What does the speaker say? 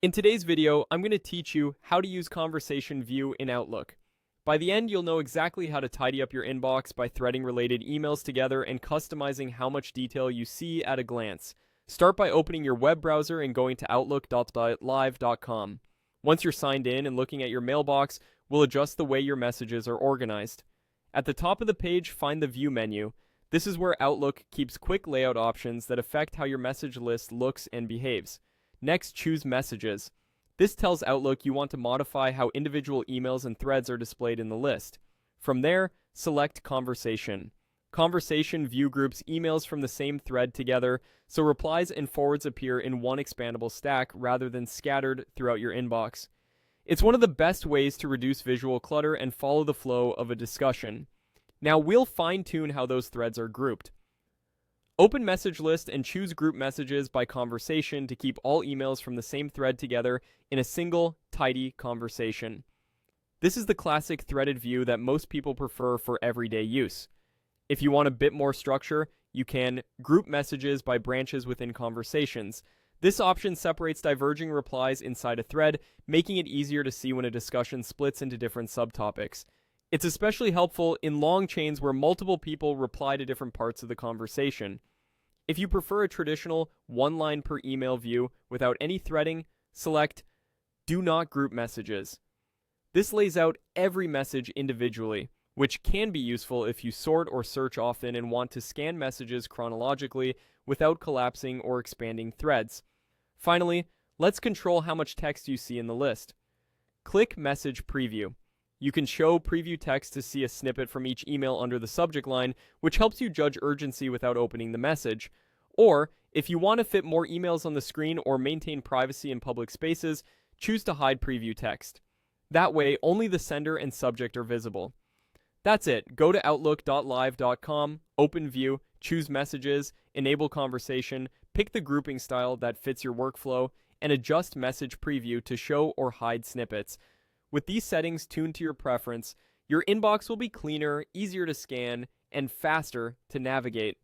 In today's video, I'm going to teach you how to use Conversation View in Outlook. By the end, you'll know exactly how to tidy up your inbox by threading related emails together and customizing how much detail you see at a glance. Start by opening your web browser and going to outlook.live.com. Once you're signed in and looking at your mailbox, we'll adjust the way your messages are organized. At the top of the page, find the View menu. This is where Outlook keeps quick layout options that affect how your message list looks and behaves. Next, choose Messages. This tells Outlook you want to modify how individual emails and threads are displayed in the list. From there, select Conversation. Conversation View groups emails from the same thread together, so replies and forwards appear in one expandable stack rather than scattered throughout your inbox. It's one of the best ways to reduce visual clutter and follow the flow of a discussion. Now we'll fine-tune how those threads are grouped. Open Message List and choose Group Messages by Conversation to keep all emails from the same thread together in a single, tidy conversation. This is the classic threaded view that most people prefer for everyday use. If you want a bit more structure, you can group messages by branches within conversations. This option separates diverging replies inside a thread, making it easier to see when a discussion splits into different subtopics. It's especially helpful in long chains where multiple people reply to different parts of the conversation. If you prefer a traditional one-line per email view without any threading, select Do Not Group Messages. This lays out every message individually, which can be useful if you sort or search often and want to scan messages chronologically without collapsing or expanding threads. Finally, let's control how much text you see in the list. Click Message Preview. You can show preview text to see a snippet from each email under the subject line, which helps you judge urgency without opening the message. Or, if you want to fit more emails on the screen or maintain privacy in public spaces, choose to hide preview text. That way, only the sender and subject are visible. That's it. Go to outlook.live.com, open View, choose Messages, enable Conversation, pick the grouping style that fits your workflow, and adjust Message Preview to show or hide snippets. With these settings tuned to your preference, your inbox will be cleaner, easier to scan, and faster to navigate.